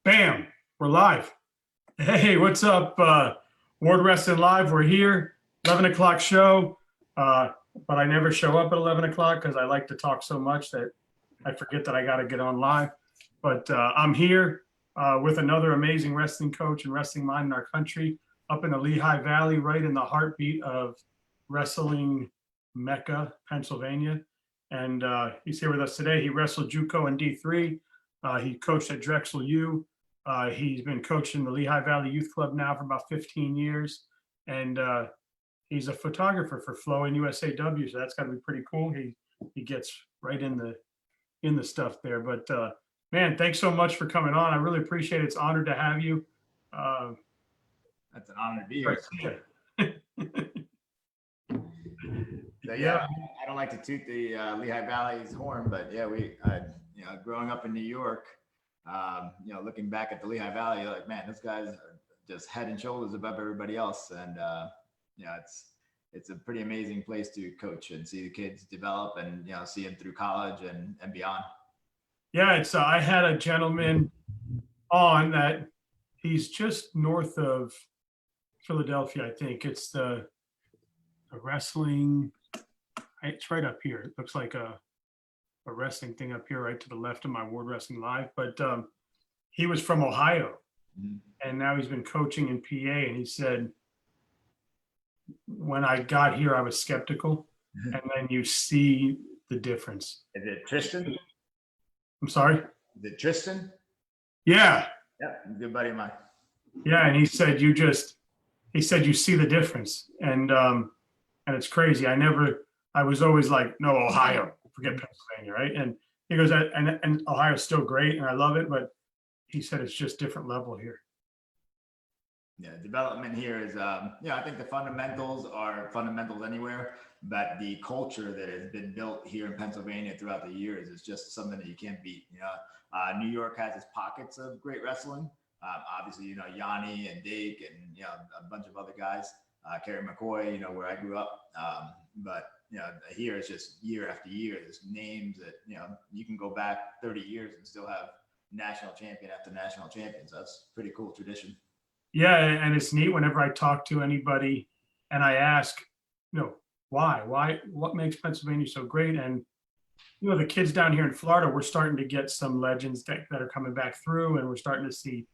Bam, we're live. Hey, what's up? World Wrestling Live, we're here, 11 o'clock show. But I never show up at 11 o'clock because I like to talk so much that I forget that I got to get on live. But I'm here with another amazing wrestling coach and wrestling mind in our country, up in the Lehigh Valley, right in the heartbeat of wrestling Mecca, Pennsylvania. And he's here with us today. He wrestled Juco in D3. He coached at Drexel U. He's been coaching the Lehigh Valley Youth Club now for about 15 years. And he's a photographer for Flow and USA, so that's got to be pretty cool. He gets right in the stuff there. But man, thanks so much for coming on. I really appreciate it. It's an honor to have you. That's an honor to be here. So, yeah, I don't like to toot the Lehigh Valley's horn, but yeah, growing up in New York, looking back at the Lehigh Valley, you're like, man, those guys are just head and shoulders above everybody else. And, it's a pretty amazing place to coach and see the kids develop and, see them through college and beyond. Yeah, it's I had a gentleman on that he's just north of Philadelphia, I think. It's the wrestling, it's right up here. It looks like a wrestling thing up here right to the left of my World Wrestling Live. But he was from Ohio, and now he's been coaching in PA. And he said, when I got here, I was skeptical, and then you see the difference. Is it Tristan? I'm sorry? Is it Tristan? Yeah. Yeah, good buddy of mine. Yeah, and he said you see the difference, and it's crazy. I was always like, no, Ohio, forget Pennsylvania, right? And he goes, and Ohio's still great, and I love it, but he said it's just different level here. Yeah, development here is, I think the fundamentals are fundamentals anywhere, but the culture that has been built here in Pennsylvania throughout the years is just something that you can't beat. New York has its pockets of great wrestling. Obviously, Yanni and Dake and, a bunch of other guys, Kerry McCoy, where I grew up. But here it's just year after year, there's names that, you can go back 30 years and still have national champion after national champion. So that's a pretty cool tradition. Yeah, and it's neat whenever I talk to anybody and I ask, why, what makes Pennsylvania so great? And, the kids down here in Florida, we're starting to get some legends that are coming back through, and we're starting to see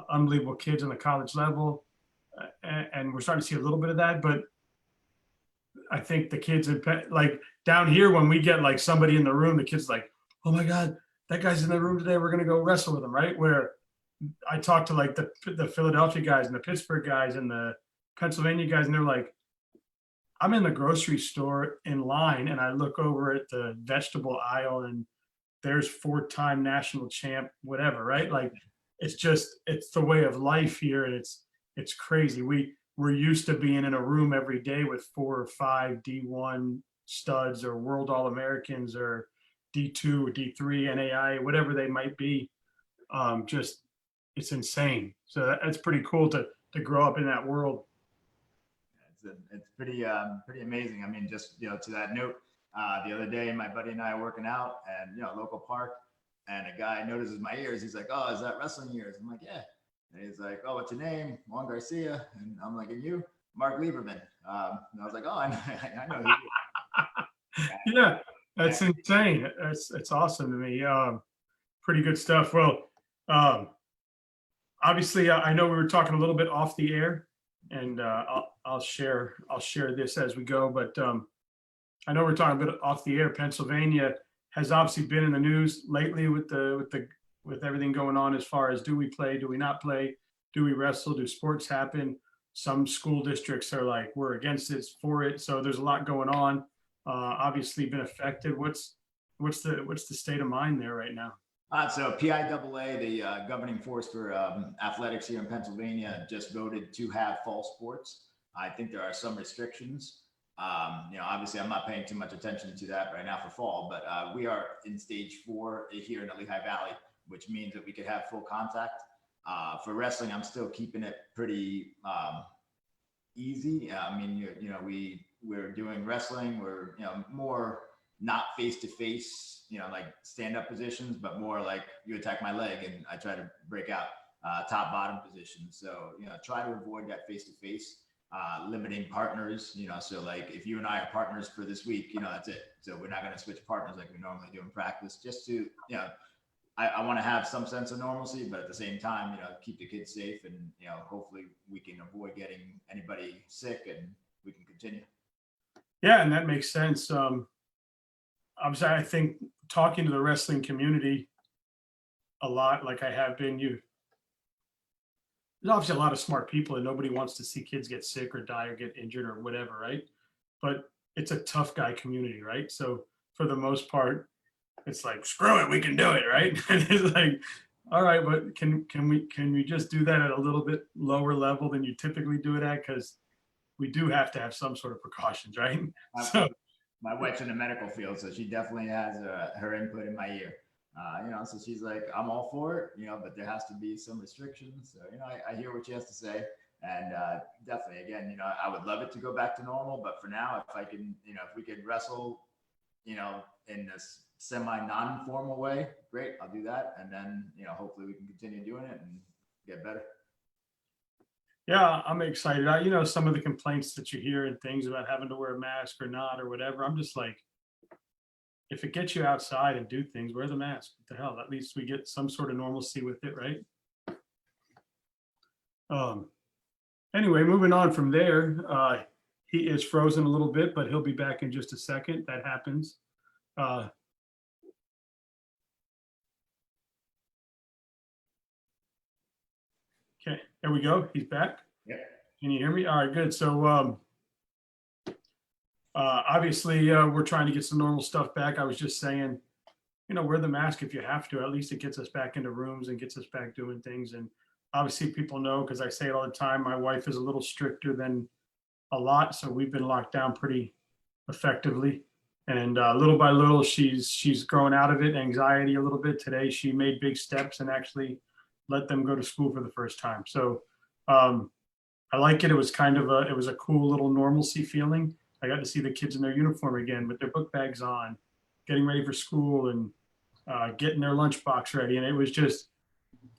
unbelievable kids on the college level. And we're starting to see a little bit of that, but I think the kids like down here, when we get like somebody in the room, the kids like, oh my God, that guy's in the room today. We're going to go wrestle with him. Right. Where I talk to like the Philadelphia guys and the Pittsburgh guys and the Pennsylvania guys, and they're like, I'm in the grocery store in line and I look over at the vegetable aisle and there's 4-time national champ, whatever. Right. Like it's the way of life here. And it's crazy. We're used to being in a room every day with 4 or 5 D1 studs or world All-Americans or D2 or D3 NAI, whatever they might be. It's insane. So that's pretty cool to grow up in that world. It's pretty amazing. I mean, just, to that note, the other day, my buddy and I are working out and, local park, and a guy notices my ears. He's like, oh, is that wrestling ears? I'm like, yeah. And he's like, oh, what's your name? Juan Garcia. And I'm like, and you? Mark Lieberman. And I was like, oh, I know who you are. Yeah, that's insane. It's awesome to me. Pretty good stuff. Well, obviously, I know we were talking a little bit off the air, and I'll share this as we go. But I know we're talking a bit off the air. Pennsylvania has obviously been in the news lately with everything going on as far as do we play, do we not play, do we wrestle, do sports happen? Some school districts are like, we're against it, for it. So there's a lot going on. Obviously been affected. What's the state of mind there right now? So PIAA, the governing force for athletics here in Pennsylvania, just voted to have fall sports. I think there are some restrictions. Obviously I'm not paying too much attention to that right now for fall, but we are in stage 4 here in the Lehigh Valley, which means that we could have full contact. For wrestling, I'm still keeping it pretty easy. I mean, we're doing wrestling. We're, more not face to face, you know, like stand up positions, but more like you attack my leg and I try to break out top bottom positions. So, you know, try to avoid that face to face, limiting partners, you know, so like if you and I are partners for this week, you know, that's it. So we're not going to switch partners like we normally do in practice, just to, you know, I want to have some sense of normalcy, but at the same time, you know, keep the kids safe and, you know, hopefully we can avoid getting anybody sick and we can continue. Yeah, and that makes sense. Obviously, I think talking to the wrestling community a lot, like I have been, there's obviously a lot of smart people and nobody wants to see kids get sick or die or get injured or whatever, right? But it's a tough guy community, right? So for the most part, it's like, screw it, we can do it, right? And it's like, all right, but can we just do that at a little bit lower level than you typically do it at? Because we do have to have some sort of precautions, right? So my wife's in the medical field, so she definitely has her input in my ear. You know, so she's like, I'm all for it, you know, but there has to be some restrictions. So, you know, I hear what she has to say. And definitely, again, you know, I would love it to go back to normal, but for now, if I can, you know, if we could wrestle, you know, in this semi non-formal way, great, I'll do that. And then, you know, hopefully we can continue doing it and get better. yeah, I'm excited. You know, some of the complaints that you hear and things about having to wear a mask or not or whatever, I'm just like, if it gets you outside and do things, wear the mask. What the hell? At least we get some sort of normalcy with it, right? Anyway, moving on from there, he is frozen a little bit, but he'll be back in just a second. That happens. Okay, there we go. He's back. Yeah. Can you hear me? All right, good. So obviously we're trying to get some normal stuff back. I was just saying, you know, wear the mask if you have to. At least it gets us back into rooms and gets us back doing things. And obviously people know, because I say it all the time, my wife is a little stricter than a lot. So we've been locked down pretty effectively. And little by little, she's growing out of it, anxiety a little bit. Today, she made big steps and actually let them go to school for the first time. So I like it. It was kind of it was a cool little normalcy feeling. I got to see the kids in their uniform again with their book bags on, getting ready for school and getting their lunchbox ready. And it was just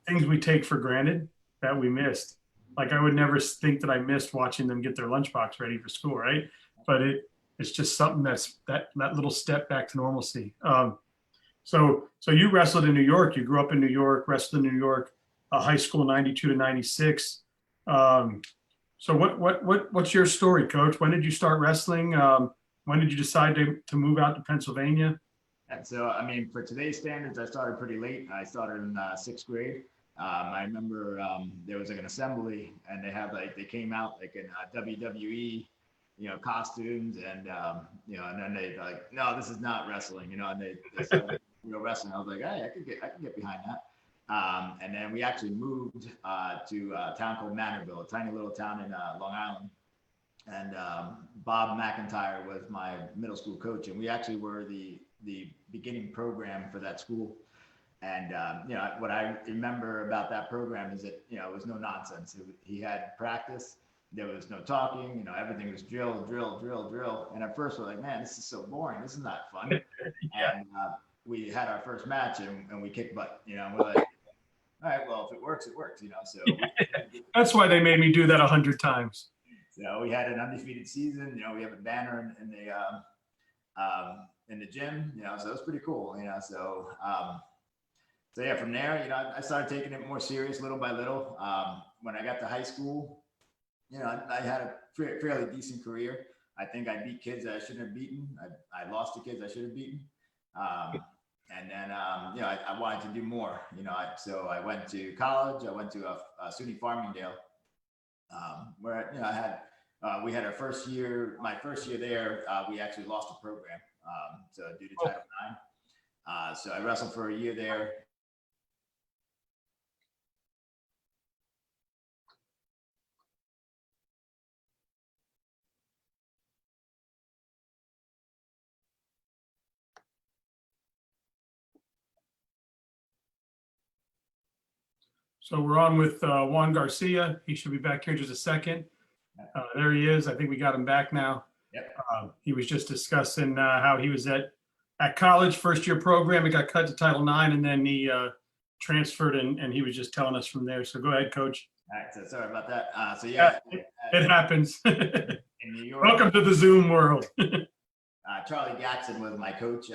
things we take for granted that we missed. Like I would never think that I missed watching them get their lunchbox ready for school, right? But it's just something that's that little step back to normalcy. So you wrestled in New York. You grew up in New York, wrestled in New York, high school 92 to 96. So what's your story, Coach? When did you start wrestling? When did you decide to move out to Pennsylvania? And so, I mean, for today's standards, I started pretty late. I started in sixth grade. I remember there was like an assembly, and they had like they came out like in WWE, you know, costumes, and you know, and then they like, no, this is not wrestling, you know, and they started real wrestling. I was like, hey, I can get behind that. And then we actually moved to a town called Manorville, a tiny little town in Long Island. And Bob McIntyre was my middle school coach, and we actually were the beginning program for that school. And you know, what I remember about that program is that, you know, it was no nonsense. He had practice. There was no talking. You know, everything was drill, drill, drill, drill. And at first we're like, man, this is so boring. This is not fun. Yeah. And we had our first match, and we kicked butt. You know, and we're like, all right, well, if it works, it works. You know, so that's why they made me do that 100 times. So we had an undefeated season. You know, we have a banner in the gym. You know, so it was pretty cool. You know, so. So yeah, from there, you know, I started taking it more serious little by little. When I got to high school, you know, I had a fairly decent career. I think I beat kids that I shouldn't have beaten. I lost to kids I should have beaten. And then, you know, I wanted to do more, you know, so I went to college. I went to SUNY Farmingdale, where, you know, we had our first year, my first year there, we actually lost the program. So due to Title IX. So I wrestled for a year there. So we're on with Juan Garcia. He should be back here in just a second. There he is. I think we got him back now. Yep. He was just discussing how he was at at college, first year program. He got cut to Title IX, and then he transferred, and he was just telling us from there. So go ahead, Coach. All right, so sorry about that. So Yeah, yeah, it happens. in New York, Welcome to the Zoom world. Charlie Gatson was my coach.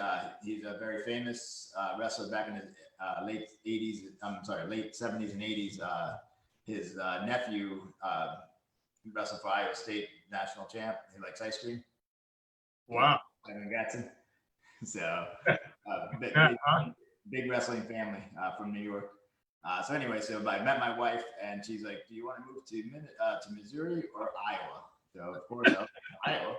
He's a very famous wrestler back in the late 80s. I'm sorry, late 70s and 80s. His nephew wrestled for Iowa State national champ. He likes ice cream. Wow. Charlie Gatson. So big, Yeah, big wrestling family from New York. So anyway, so I met my wife, and she's like, "Do you want to move to Missouri or Iowa?" So of course, I was in Iowa.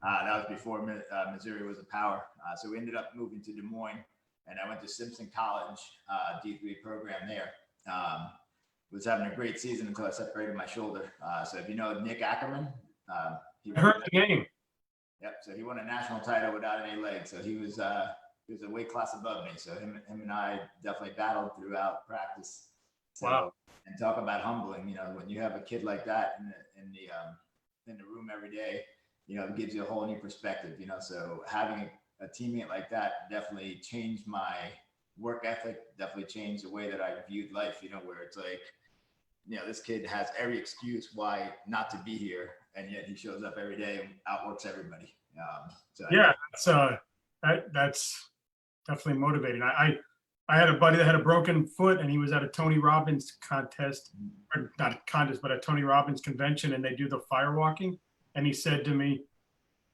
That was before Missouri was a power. So we ended up moving to Des Moines, and I went to Simpson College, D3 program there. Was having a great season until I separated my shoulder. So if you know Nick Ackerman, I heard the name. Yep. So he won a national title without any legs. So he was a weight class above me. So him and I definitely battled throughout practice. So, Wow. And talk about humbling. You know, when you have a kid like that in the room every day, you know, it gives you a whole new perspective. You know, so having a teammate like that definitely changed my work ethic. Definitely changed the way that I viewed life. You know, where it's like, you know, this kid has every excuse why not to be here, and yet he shows up every day and outworks everybody. So Yeah, that's definitely motivating. I had a buddy that had a broken foot, and he was at a Tony Robbins contest, or not a contest, but a Tony Robbins convention, and they do the fire walking. And he said to me,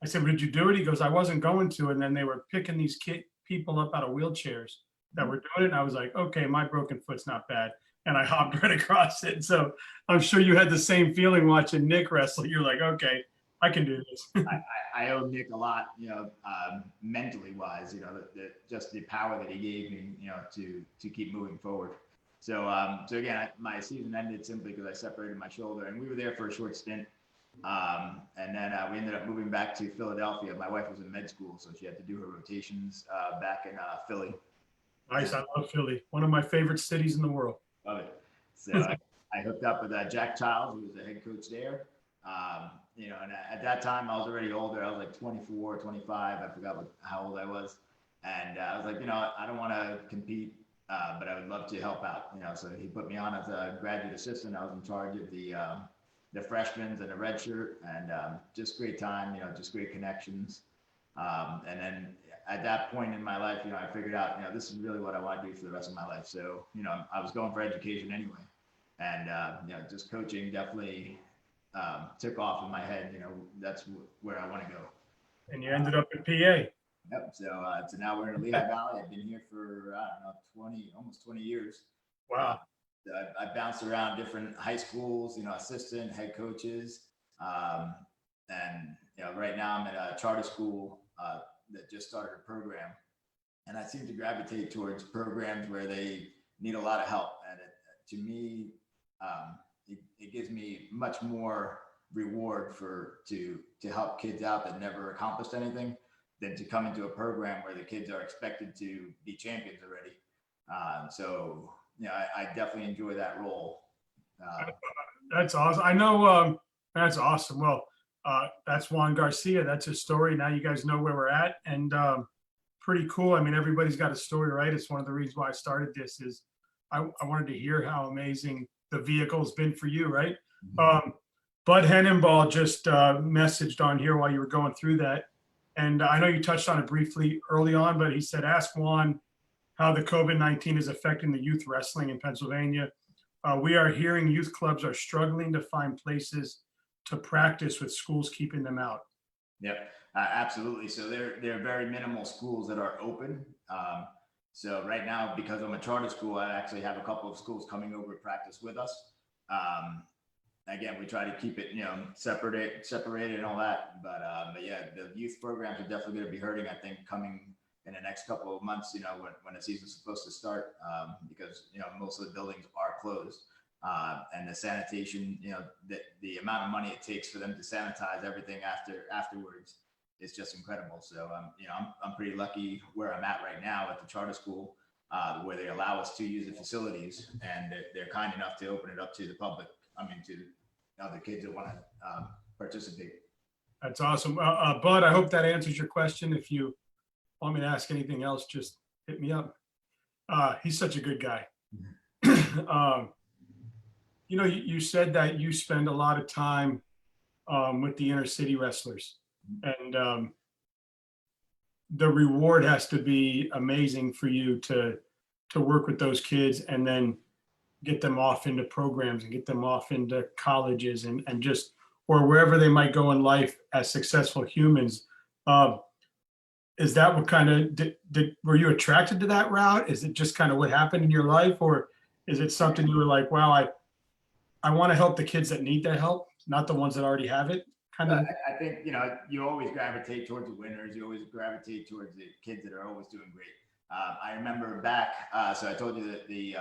I said, "Would you do it?" He goes, "I wasn't going to." And then they were picking these people up out of wheelchairs that were doing it. And I was like, okay, my broken foot's not bad. And I hopped right across it. So I'm sure you had the same feeling watching Nick wrestle. You're like, okay, I can do this. I owe Nick a lot, you know, mentally wise, you know, just the power that he gave me, you know, to keep moving forward. So, so again, my season ended simply because I separated my shoulder, and we were there for a short stint. And then we ended up moving back to Philadelphia. My wife was in med school, so she had to do her rotations back in Philly. Nice. I love Philly. One of my favorite cities in the world. Love it. So I hooked up with Jack Childs, who was the head coach there. You know, and at that time I was already older. I was like 24, 25. I forgot how old I was. And I was like, you know, I don't want to compete, but I would love to help out, you know. So he put me on as a graduate assistant. I was in charge of the freshmen and the red shirt, and just great time, you know, just great connections. And then at that point in my life, you know, I figured out, you know, this is really what I want to do for the rest of my life. So, you know, I was going for education anyway. And, you know, just coaching definitely took off in my head. You know, that's where I want to go. And you ended up in PA. Yep. So now we're in the Lehigh Valley. I've been here for, I don't know, almost 20 years. Wow. I bounced around different high schools, you know, assistant, head coaches. And, you know, right now I'm at a charter school that just started a program. And I seem to gravitate towards programs where they need a lot of help. And to me, it gives me much more reward to help kids out that never accomplished anything than to come into a program where the kids are expected to be champions already. So, you know, I definitely enjoy that role. That's awesome. I know. That's awesome. Well, that's Juan Garcia. That's his story. Now you guys know where we're at, and pretty cool. I mean, everybody's got a story, right? It's one of the reasons why I started this. Is I wanted to hear how amazing the vehicle's been for you, right? Mm-hmm. Bud Hennenball just messaged on here while you were going through that, and I know you touched on it briefly early on, but he said, "Ask Juan how the COVID-19 is affecting the youth wrestling in Pennsylvania. We are hearing youth clubs are struggling to find places to practice with schools keeping them out." Yep, absolutely. So there are very minimal schools that are open. So right now, because I'm a charter school, I actually have a couple of schools coming over to practice with us. Again, we try to keep it, you know, separated and all that. But yeah, the youth programs are definitely going to be hurting, I think, coming in the next couple of months, you know, when the season's supposed to start, because, you know, most of the buildings are closed. And the sanitation, you know, the amount of money it takes for them to sanitize everything afterwards is just incredible. So, you know, I'm pretty lucky where I'm at right now at the charter school, where they allow us to use the facilities, and they're kind enough to open it up to the public. I mean, to other kids that want to participate. That's awesome. Bud, I hope that answers your question. If you want me to ask anything else, just hit me up. He's such a good guy. You know, you said that you spend a lot of time with the inner city wrestlers, and the reward has to be amazing for you to work with those kids and then get them off into programs and get them off into colleges and just, or wherever they might go in life as successful humans. Is that what kind of, were you attracted to that route? Is it just kind of what happened in your life, or is it something you were like, wow, I want to help the kids that need that help, not the ones that already have it? Kind of. I think, you know, you always gravitate towards the winners. You always gravitate towards the kids that are always doing great. I remember back, so I told you that the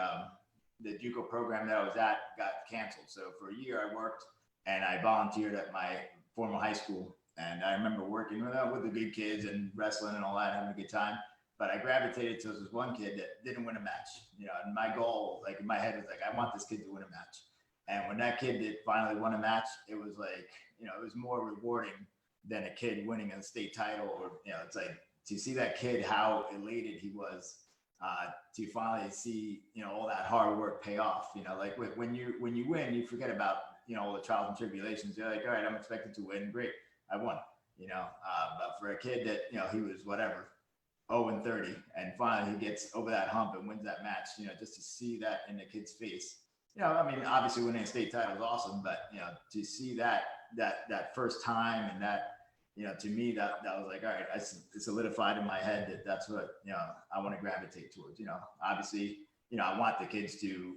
JUCO program that I was at got canceled. So for a year I worked and I volunteered at my former high school. And I remember working with the good kids and wrestling and all that, having a good time. But I gravitated to this one kid that didn't win a match. You know, and my goal, like in my head, was like, I want this kid to win a match. And when that kid did finally won a match, it was like, you know, it was more rewarding than a kid winning a state title. Or, you know, it's like to see that kid, how elated he was to finally see, you know, all that hard work pay off. You know, like when you win, you forget about, you know, all the trials and tribulations. You're like, all right, I'm expected to win. Great, I won. You know, but for a kid that, you know, he was whatever, 0-30, and finally he gets over that hump and wins that match, you know, just to see that in the kid's face. You know, I mean, obviously winning a state title is awesome, but, you know, to see that first time and that, you know, to me, that was like, all right, it solidified in my head that that's what, you know, I want to gravitate towards. You know, obviously, you know, I want the kids to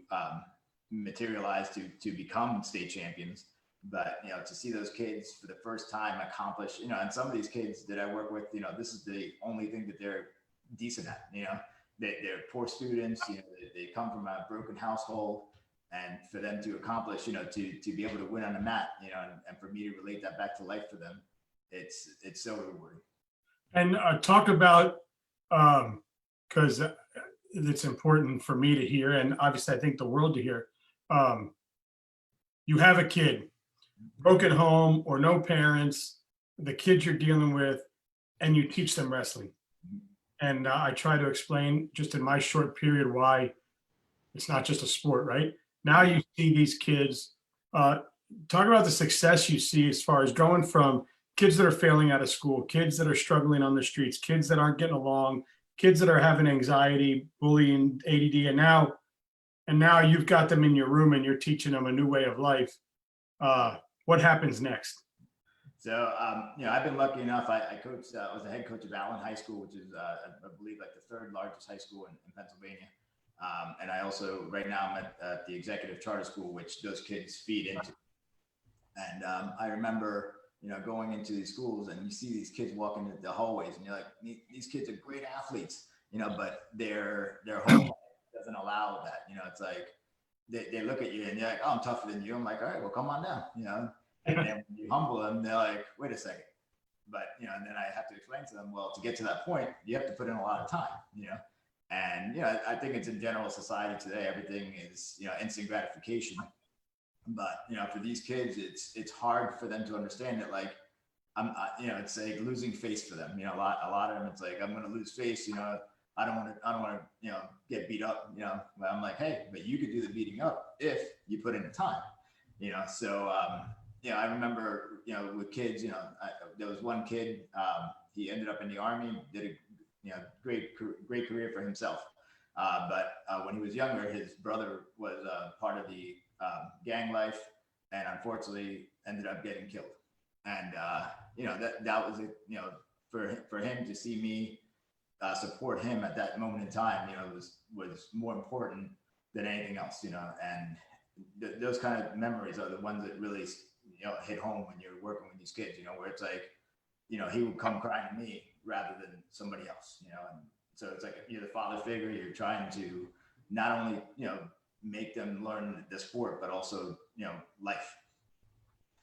materialize to become state champions, but, you know, to see those kids for the first time accomplish, you know, and some of these kids that I work with, you know, this is the only thing that they're decent at. You know, they're poor students, you know, they come from a broken household. And for them to accomplish, you know, to be able to win on the mat, you know, and for me to relate that back to life for them, it's so rewarding. And talk about, because it's important for me to hear, and obviously I think the world to hear. You have a kid, broken home or no parents, the kids you're dealing with, and you teach them wrestling. And I try to explain just in my short period why it's not just a sport, right? Now you see these kids, talk about the success you see as far as going from kids that are failing out of school, kids that are struggling on the streets, kids that aren't getting along, kids that are having anxiety, bullying, ADD, and now you've got them in your room and you're teaching them a new way of life. What happens next? So, you know, I've been lucky enough. I coached, was the head coach of Allen High School, which is, I believe, like the third largest high school in Pennsylvania. And I also, right now, I'm at the executive charter school, which those kids feed into. And I remember, you know, going into these schools and you see these kids walking into the hallways and you're like, these kids are great athletes, you know, but their home doesn't allow that. You know, it's like they look at you and they're like, oh, I'm tougher than you. I'm like, all right, well, come on down, you know. And then when you humble them, they're like, wait a second. But, you know, and then I have to explain to them, well, to get to that point, you have to put in a lot of time, you know. And, you know, I think it's in general society today, everything is, you know, instant gratification. But, you know, for these kids, it's hard for them to understand that, like, you know, it's like losing face for them. You know, a lot of them, it's like, I'm going to lose face. You know, I don't want to, you know, get beat up, you know, but I'm like, hey, but you could do the beating up if you put in the time, you know? So, you know, I remember, you know, with kids, you know, there was one kid, he ended up in the Army, did a, you know, great career for himself. But when he was younger, his brother was part of the gang life, and unfortunately ended up getting killed. And you know, that was it. You know, for him to see me support him at that moment in time, you know, was more important than anything else. You know, and those kind of memories are the ones that really, you know, hit home when you're working with these kids. You know, where it's like, you know, he would come crying to me rather than somebody else, you know. And so it's like, you're the father figure, you're trying to not only, you know, make them learn the sport, but also, you know, life.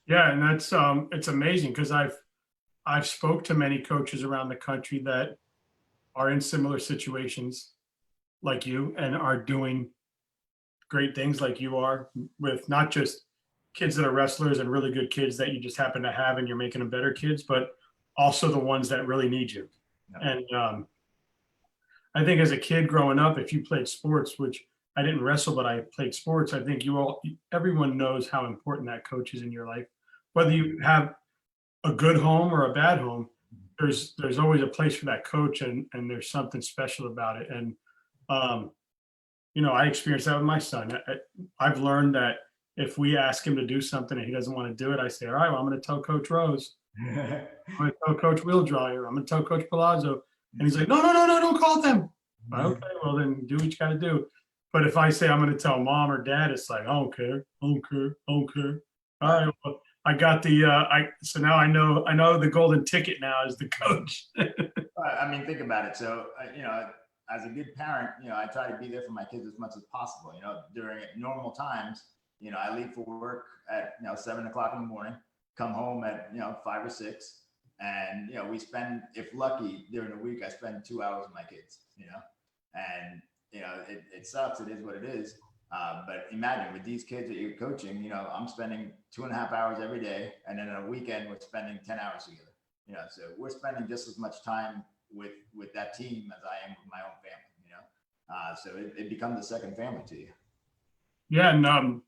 Yeah, and that's it's amazing because I've spoke to many coaches around the country that are in similar situations like you and are doing great things like you are, with not just kids that are wrestlers and really good kids that you just happen to have and you're making them better kids, but also the ones that really need you. Yeah. And I think as a kid growing up, if you played sports, which I didn't wrestle, but I played sports, I think everyone knows how important that coach is in your life. Whether you have a good home or a bad home, there's always a place for that coach, and there's something special about it. And um, I experienced that with my son. I've learned that if we ask him to do something and he doesn't want to do it, I say, all right, well, I'm going to tell Coach Rose. I'm going to tell Coach Wheeldryer. I'm going to tell Coach Palazzo. And he's like, no, no, no, no, don't call them. Okay, well, then do what you got to do. But if I say I'm going to tell mom or dad, it's like, I don't care, I don't care, I don't care. All right, well, I got the so now I know the golden ticket now as the coach. I mean, think about it. So, as a good parent, I try to be there for my kids as much as possible. During normal times, I leave for work at 7 o'clock in the morning, come home at 5 or 6, and we spend, if lucky, during the week I spend 2 hours with my kids. And it sucks. It is what it is. But imagine with these kids that you're coaching, I'm spending 2.5 hours every day, and then on a weekend we're spending 10 hours together. So we're spending just as much time with that team as I am with my own family. So it becomes a second family to you. Yeah, and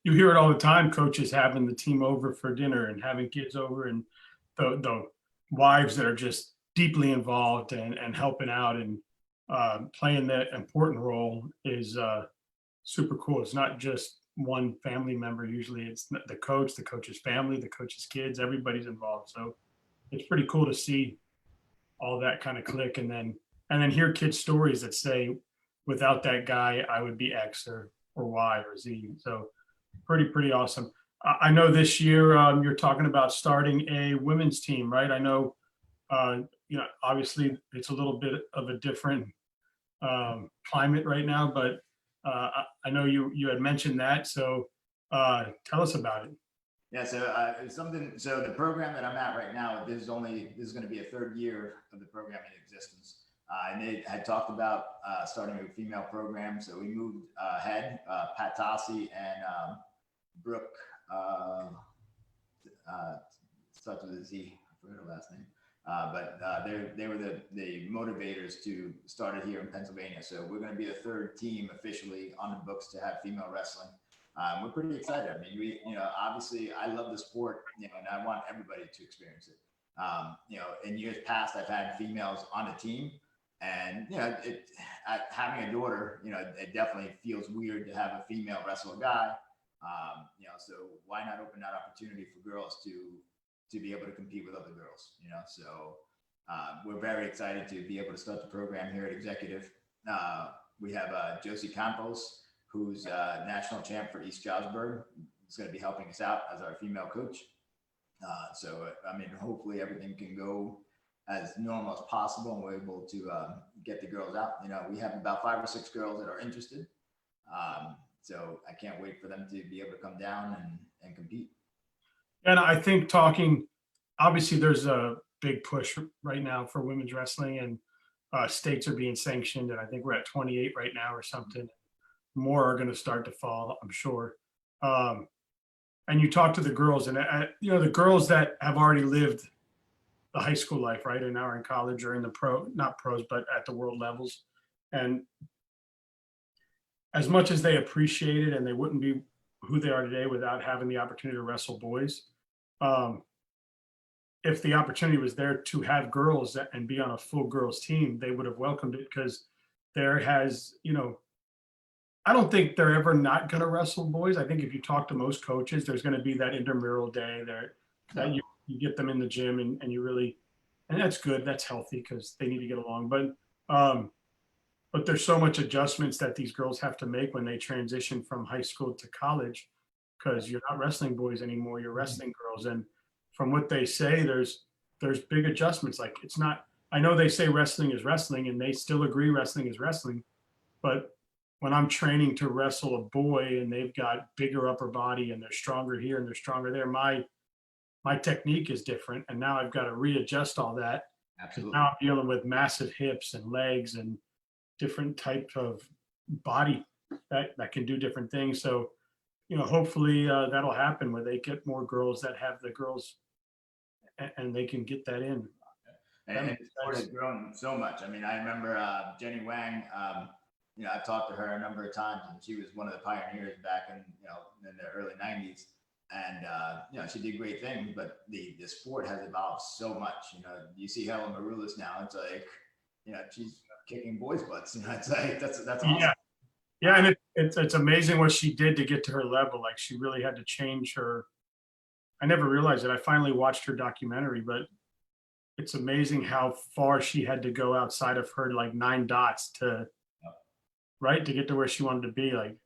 you hear it all the time, coaches having the team over for dinner and having kids over, and the wives that are just deeply involved and helping out and playing that important role is super cool. It's not just one family member. Usually it's the coach, the coach's family, the coach's kids, everybody's involved. So it's pretty cool to see all that kind of click, and then hear kids' stories that say, without that guy, I would be X or Y or Z. So pretty awesome. I know this year you're talking about starting a women's team, right? I know, obviously it's a little bit of a different climate right now, but I know you had mentioned that. So tell us about it. Yeah, so so the program that I'm at right now, this is going to be a third year of the program in existence. And they had talked about starting a female program. So we moved ahead, Pat Tossi and Brooke, starts with a Z, I forget her last name. But they were the motivators to start it here in Pennsylvania. So we're going to be the third team officially on the books to have female wrestling. We're pretty excited. I mean, obviously I love the sport, and I want everybody to experience it. In years past, I've had females on the team, and, having a daughter, it definitely feels weird to have a female wrestle a guy. So why not open that opportunity for girls to be able to compete with other girls, So we're very excited to be able to start the program here at Executive. We have Josie Campos, who's national champ for East Stroudsburg. Is going to be helping us out as our female coach. So, I mean, hopefully everything can go as normal as possible, and we're able to get the girls out. We have about 5 or 6 girls that are interested. So I can't wait for them to be able to come down and compete. And I think obviously there's a big push right now for women's wrestling, and states are being sanctioned, and I think we're at 28 right now or something. More are going to start to fall, I'm sure. And you talk to the girls, and the girls that have already lived the high school life, right, and now are in college or in the not pros, but at the world levels. And as much as they appreciate it, and they wouldn't be who they are today without having the opportunity to wrestle boys, if the opportunity was there to have girls and be on a full girls team, they would have welcomed it, because there has, I don't think they're ever not going to wrestle boys. I think if you talk to most coaches, there's going to be that intramural day there that you get them in the gym, and you really, and that's good. That's healthy because they need to get along. But there's so much adjustments that these girls have to make when they transition from high school to college, because you're not wrestling boys anymore. You're wrestling girls. And from what they say, there's big adjustments. Like, it's not, I know they say wrestling is wrestling, and they still agree wrestling is wrestling, but when I'm training to wrestle a boy and they've got bigger upper body and they're stronger here and they're stronger there, my technique is different. And now I've got to readjust all that. Absolutely. Now I'm dealing with massive hips and legs and different types of body that can do different things. So, hopefully that'll happen where they get more girls that have the girls, and they can get that in. And the sport has grown so much. I mean, I remember Jenny Wang. I've talked to her a number of times, and she was one of the pioneers back in in the early '90s. And she did great things, but the sport has evolved so much. You see Helen Maroulis now. It's like, she's kicking boys' butts. It's like that's awesome. Yeah, and it's amazing what she did to get to her level. Like, she really had to change her. I never realized it. I finally watched her documentary, but it's amazing how far she had to go outside of her like 9 dots to to get to where she wanted to be. Like,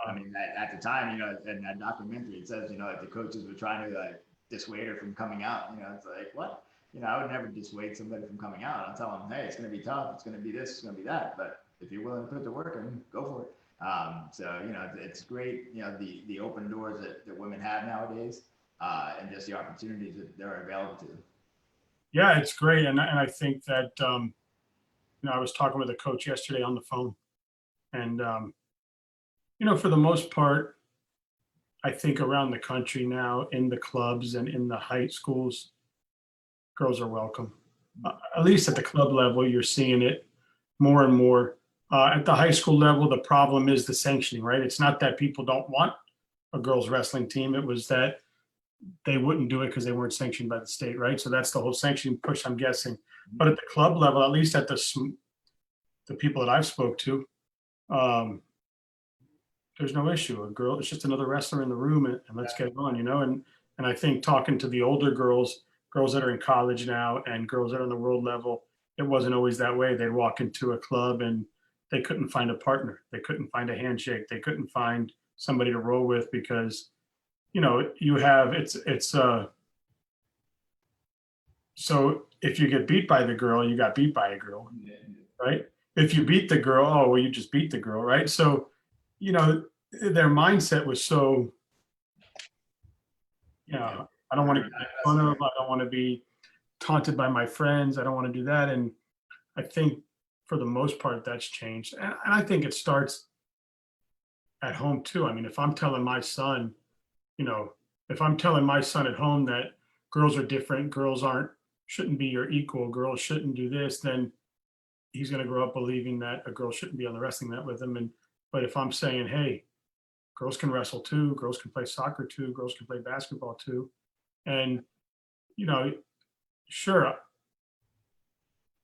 I mean, at the time, in that documentary, it says, if the coaches were trying to like dissuade her from coming out, it's like, what? I would never dissuade somebody from coming out. I'll tell them, hey, it's going to be tough. It's going to be this, it's going to be that. But if you're willing to put the work in, go for it. It's great, the open doors that women have nowadays, and just the opportunities that they're available to. Yeah, it's great. And I think that, I was talking with a coach yesterday on the phone, and, for the most part, I think around the country now, in the clubs and in the high schools, girls are welcome. At least at the club level, you're seeing it more and more. At the high school level, the problem is the sanctioning, right? It's not that people don't want a girls wrestling team. It was that they wouldn't do it because they weren't sanctioned by the state, right? So that's the whole sanctioning push, I'm guessing. But at the club level, at least at the people that I've spoke to, there's no issue. A girl, it's just another wrestler in the room, and let's get it on, And I think talking to the older girls that are in college now, and girls that are on the world level, it wasn't always that way. They'd walk into a club and they couldn't find a partner. They couldn't find a handshake. They couldn't find somebody to roll with because, you have so if you get beat by the girl, you got beat by a girl, right? If you beat the girl, oh, well, you just beat the girl, right? So, their mindset was so, I don't want to get fun of, I don't want to be taunted by my friends. I don't want to do that. And I think for the most part, that's changed. And I think it starts at home too. I mean, if I'm telling my son, if I'm telling my son at home that girls are different, shouldn't be your equal, girls shouldn't do this, then he's going to grow up believing that a girl shouldn't be on the wrestling mat with him. But if I'm saying, hey, girls can wrestle too, girls can play soccer too, girls can play basketball too. And, sure,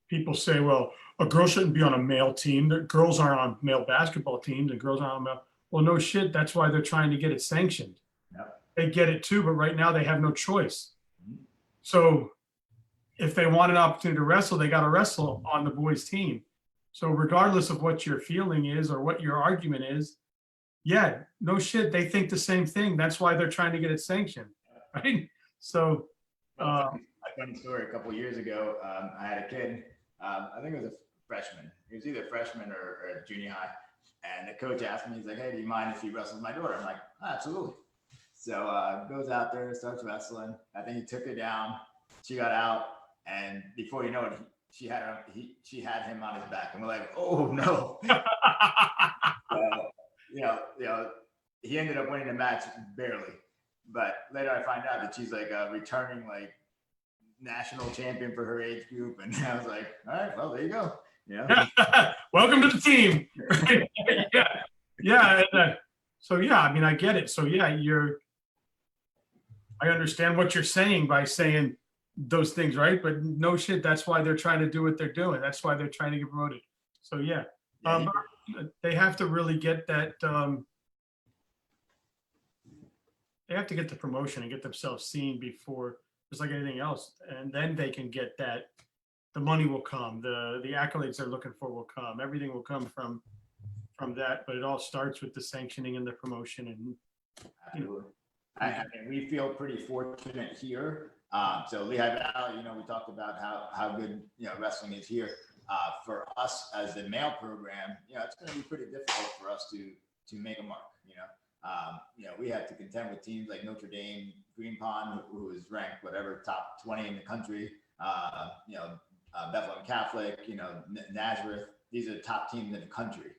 people say, well, a girl shouldn't be on a male team. Girls aren't on male basketball teams, and girls aren't on male. Well, no shit. That's why they're trying to get it sanctioned. Yep. They get it too, but right now they have no choice. Mm-hmm. So if they want an opportunity to wrestle, they got to wrestle on the boys' team. So regardless of what your feeling is or what your argument is, yeah, no shit. They think the same thing. That's why they're trying to get it sanctioned, right? So, a funny story. A couple of years ago, I had a kid. I think it was a freshman. He was either a freshman or junior high. And the coach asked me, he's like, hey, do you mind if he wrestles my daughter? I'm like, oh, absolutely. So goes out there, starts wrestling. I think he took her down. She got out, and before you know it, she had him on his back, and we're like, oh no. He ended up winning the match barely, but later I find out that she's like a returning like national champion for her age group, and I was like, all right, well, there you go. Welcome to the team. Yeah. So yeah, I mean, I get it. So yeah, I understand what you're saying by saying those things, right? But no shit, that's why they're trying to do what they're doing. That's why they're trying to get promoted. So yeah, they have to really get that. They have to get the promotion and get themselves seen before, just like anything else, and then they can get that. The money will come. The accolades they're looking for will come. Everything will come from that. But it all starts with the sanctioning and the promotion. And absolutely. I mean, we feel pretty fortunate here. So Lehigh Valley, we talked about how good wrestling is here. For us as the male program, it's going to be pretty difficult for us to make a mark. We had to contend with teams like Notre Dame, Green Pond, who is ranked whatever top 20 in the country. Bethlehem Catholic, Nazareth. These are the top teams in the country.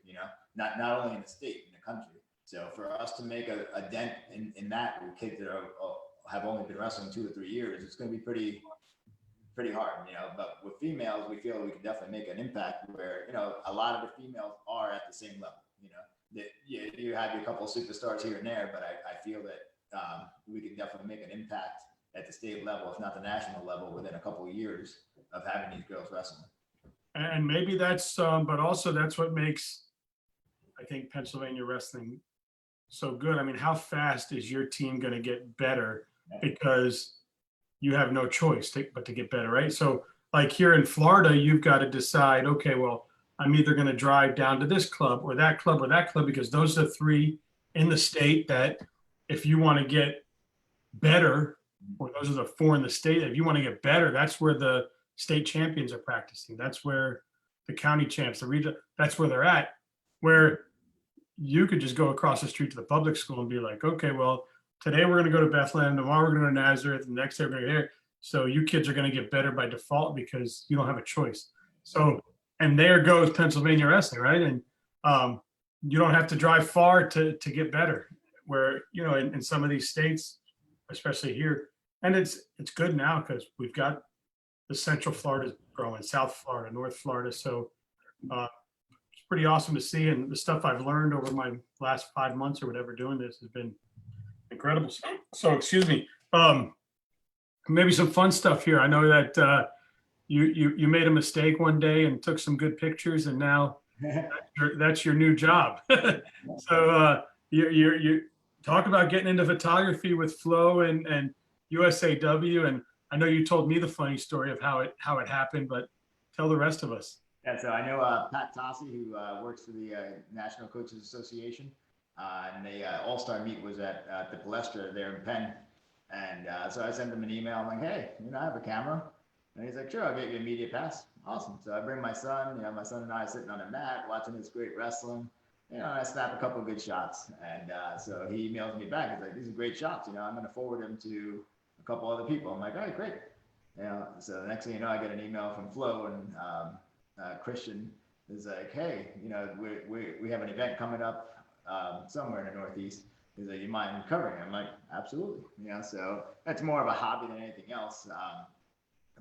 Not only in the state, in the country. So for us to make a dent in that with kids that have only been wrestling 2 or 3 years, it's going to be pretty pretty hard, but with females, we feel we can definitely make an impact where, a lot of the females are at the same level, that you have a couple of superstars here and there, but I feel that we can definitely make an impact at the state level, if not the national level, within a couple of years of having these girls wrestling. And maybe that's, but also that's what makes, I think, Pennsylvania wrestling so good. I mean, how fast is your team going to get better? Because you have no choice but to get better, right? So like here in Florida, you've got to decide, okay, well, I'm either going to drive down to this club or that club or that club, because those are the three in the state that if you want to get better, or those are the four in the state, if you want to get better, that's where the state champions are practicing. That's where the county champs, the region, that's where they're at. Where you could just go across the street to the public school and be like, okay, well, today we're going to go to Bethlehem, tomorrow we're going to go to Nazareth, and the next day we're going to go here. So you kids are going to get better by default because you don't have a choice. So, and there goes Pennsylvania wrestling, right? And you don't have to drive far to get better. Where, in some of these states, especially here, and it's good now because we've got the Central Florida growing, South Florida, North Florida. So it's pretty awesome to see. And the stuff I've learned over my last 5 months or whatever doing this has been incredible. So excuse me. Maybe some fun stuff here. I know that you made a mistake one day and took some good pictures, and now that's your new job. So you talk about getting into photography with Flow and USAW, and I know you told me the funny story of how it happened, but tell the rest of us. Yeah, so I know Pat Tossi, who works for the National Coaches Association, and the All-Star meet was at the Palestra there in Penn. And so I sent him an email. I'm like, hey, I have a camera. And he's like, sure, I'll get you a media pass. Awesome. So I bring my son. My son and I are sitting on a mat watching this great wrestling. And I snap a couple of good shots. And so he emails me back. He's like, these are great shots. I'm going to forward them to a couple other people. I'm like, all right, great. So the next thing you know, I get an email from Flo, and Christian is like, hey, we have an event coming up somewhere in the Northeast. He's like, you mind covering it? I'm like, absolutely. So that's more of a hobby than anything else.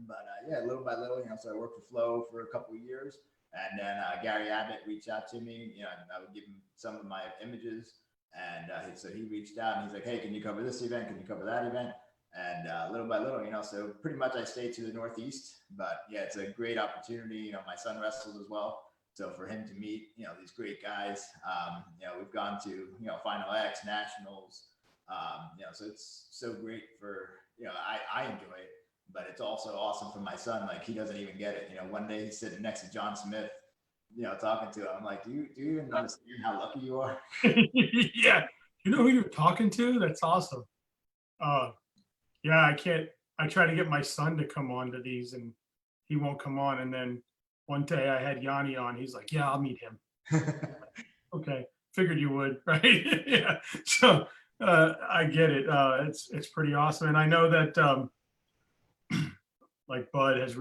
But little by little, so I worked for Flo for a couple of years. And then Gary Abbott reached out to me, and I would give him some of my images. And so he reached out and he's like, hey, can you cover this event? Can you cover that event? And little by little, so pretty much I stayed to the Northeast. But yeah, it's a great opportunity. My son wrestles as well. So for him to meet, these great guys, we've gone to, Final X, Nationals, so it's so great for, I enjoy it, but it's also awesome for my son. Like, he doesn't even get it. One day he's sitting next to John Smith, talking to him. I'm like, do you even understand how lucky you are? Yeah. You know who you're talking to? That's awesome. Yeah, I try to get my son to come on to these and he won't come on. And then one day I had Yanni on. He's like, yeah, I'll meet him. Okay. Figured you would, right? Yeah. So I get it. It's pretty awesome. And I know that like Bud has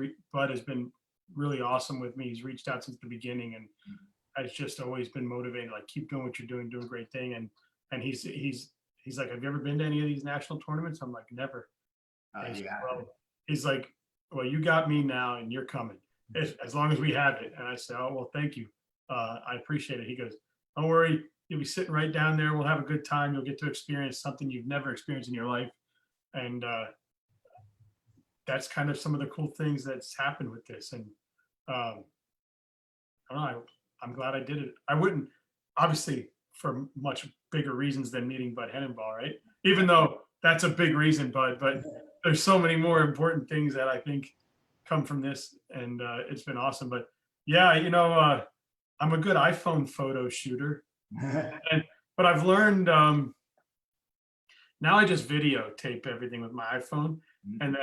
been really awesome with me. He's reached out since the beginning and has just always been motivated, like, keep doing what you're doing a great thing. And he's like, have you ever been to any of these national tournaments? I'm like, never. He's like, well, you got me now and you're coming as long as we have it. And I said, oh, well, thank you. I appreciate it. He goes, don't worry. You'll be sitting right down there. We'll have a good time. You'll get to experience something you've never experienced in your life. And that's kind of some of the cool things that's happened with this. And I don't know, I'm glad I did it. I wouldn't, obviously, for much bigger reasons than meeting Bud Hennenball, right? Even though that's a big reason, Bud, but there's so many more important things that I think come from this, and it's been awesome. But yeah, I'm a good iPhone photo shooter, but I've learned now I just videotape everything with my iPhone, and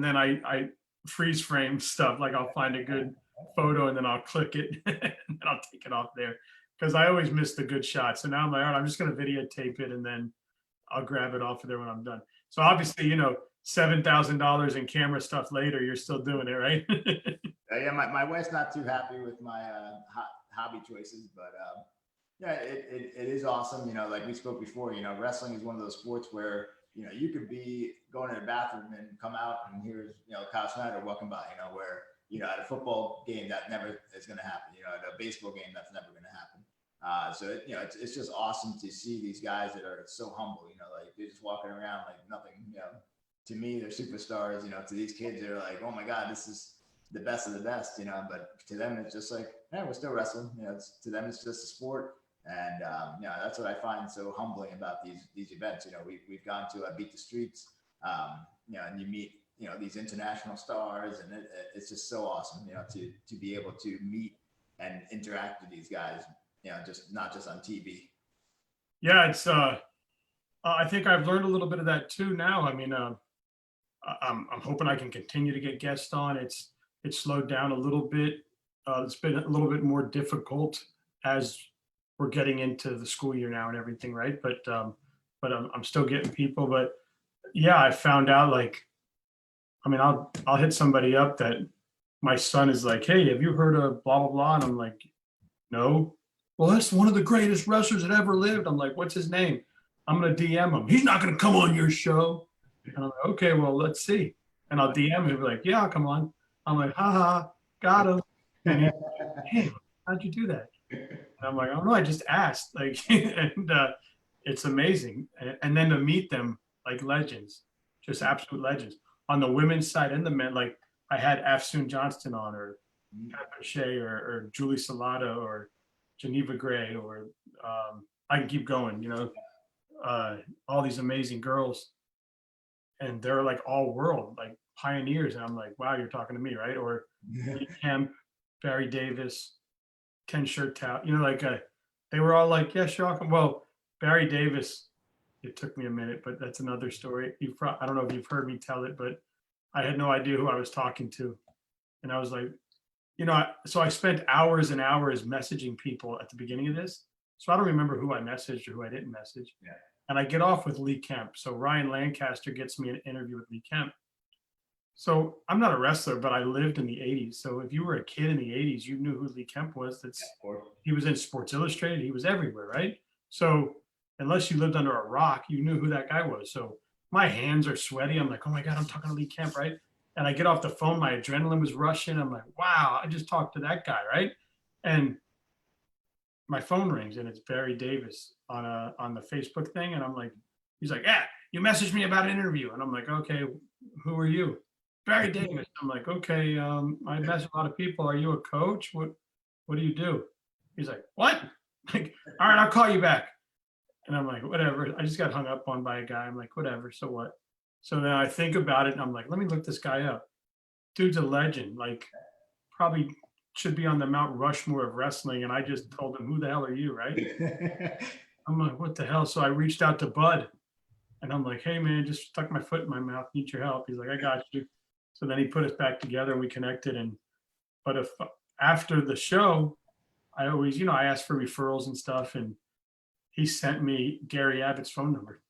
then I freeze frame stuff. Like, I'll find a good photo and then I'll click it and then I'll take it off there because I always miss the good shots. So now I'm like, all right, I'm just going to videotape it and then I'll grab it off of there when I'm done. So obviously, $7,000 in camera stuff later, you're still doing it, right? Yeah, my wife's not too happy with my hobby choices, but yeah, it is awesome. Like we spoke before, wrestling is one of those sports where you could be going to the bathroom and come out and here's, Kyle Snyder walking by, where, at a football game that never is going to happen, at a baseball game that's never going to happen. So, it's just awesome to see these guys that are so humble, like they're just walking around like nothing, to me, they're superstars, to these kids, they're like, oh my God, this is the best of the best, but to them, it's just like, yeah, we're still wrestling, to them, it's just a sport. And, that's what I find so humbling about these events. We've gone to Beat the Streets, and you meet, these international stars, and it's just so awesome, to be able to meet and interact with these guys, just not just on TV. Yeah, it's, I think I've learned a little bit of that too now. I mean, I'm hoping I can continue to get guests on. It's slowed down a little bit. It's been a little bit more difficult as we're getting into the school year now and everything, right? But I'm still getting people. But yeah, I found out, like, I mean, I'll hit somebody up that my son is like, hey, have you heard of blah blah blah? And I'm like, no. Well, that's one of the greatest wrestlers that ever lived. I'm like, what's his name? I'm gonna DM him. He's not gonna come on your show. And I'm like, okay, well, let's see. And I'll DM him. He'll be like, yeah, I'll come on. I'm like, haha, got him. And he's like, hey, how'd you do that? And I'm like, oh no, I just asked. Like, and it's amazing. And then to meet them like legends, just absolute legends. On the women's side and the men, like I had Afsoon Johnston on, or Pepper Shea, or Julie Salado, or Geneva Gray, or I can keep going, all these amazing girls. And they're like all world, like pioneers. And I'm like, wow, you're talking to me, right? Or Lee Kemp, Barry Davis, Ken Shirtout, they were all like, yeah, sure, I'll come. Well, Barry Davis, it took me a minute, but that's another story. I don't know if you've heard me tell it, but I had no idea who I was talking to. And I was like, so I spent hours and hours messaging people at the beginning of this. So I don't remember who I messaged or who I didn't message. Yeah. And I get off with Lee Kemp. So Ryan Lancaster gets me an interview with Lee Kemp. So I'm not a wrestler, but I lived in the 80s. So if you were a kid in the 80s, you knew who Lee Kemp was. He was in Sports Illustrated. He was everywhere, right? So unless you lived under a rock, you knew who that guy was. So my hands are sweaty. I'm like, oh my God, I'm talking to Lee Kemp, right? And I get off the phone, my adrenaline was rushing. I'm like, wow, I just talked to that guy, right? And my phone rings and it's Barry Davis on the Facebook thing. And I'm like, he's like, yeah, you messaged me about an interview. And I'm like, okay, who are you? Barry Davis. I'm like, okay, I message a lot of people. Are you a coach? What do you do? He's like, what? Like, all right, I'll call you back. And I'm like, whatever. I just got hung up on by a guy. I'm like, whatever, so what? So then I think about it and I'm like, let me look this guy up. Dude's a legend, like probably should be on the Mount Rushmore of wrestling. And I just told him, who the hell are you, right? I'm like, what the hell? So I reached out to Bud and I'm like, hey man, just stuck my foot in my mouth, need your help. He's like, I got you. So then he put us back together and we connected. But if after the show, I always, I ask for referrals and stuff. And he sent me Gary Abbott's phone number.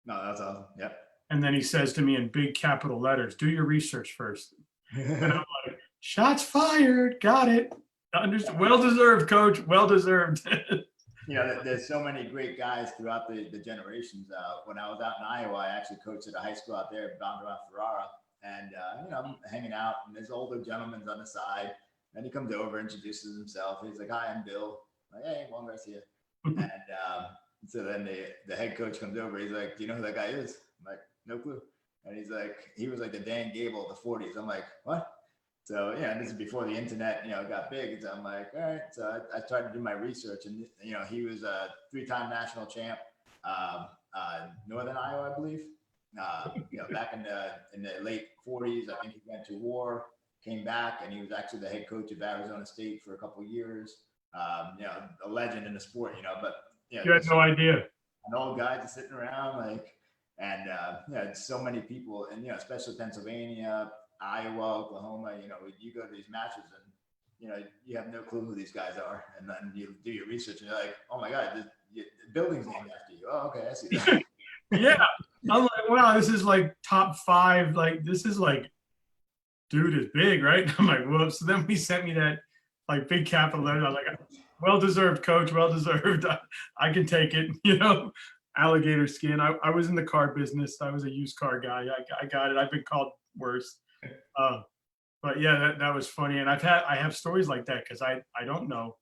No, that's awesome. Yep. And then he says to me in big capital letters, do your research first. And I'm like, shots fired. Got it. Well-deserved, coach. Well-deserved. There's so many great guys throughout the generations. When I was out in Iowa, I actually coached at a high school out there, Bondurant, Ferrara. And, I'm hanging out and this older gentleman's on the side. And he comes over, introduces himself. He's like, hi, I'm Bill. I'm like, hey, Juan Garcia. And so then the head coach comes over. He's like, do you know who that guy is? I'm like, no clue. And he's like, he was like the Dan Gable of the 40s. I'm like, what? So, yeah, this is before the internet, got big. So I'm like, all right. So I tried to do my research and, he was a 3-time national champ, Northern Iowa, I believe. Back in the late 40s, I think he went to war, came back, and he was actually the head coach of Arizona State for a couple of years. A legend in the sport, but you had no idea. An old guy just sitting around, so many people, and especially Pennsylvania, Iowa, Oklahoma. You go to these matches, and you have no clue who these guys are, and then you do your research, and you're like, oh my God, the building's named after you. Oh, okay, I see that. Yeah, I'm like, wow, this is like top 5. Like, this is like, dude is big, right? I'm like, well, so then he sent me that like big capital letter. I was like, well-deserved, coach, well-deserved. I can take it, alligator skin. I was in the car business. I was a used car guy. I got it. I've been called worse. Uh, but yeah, that was funny. And I have stories like that because I don't know.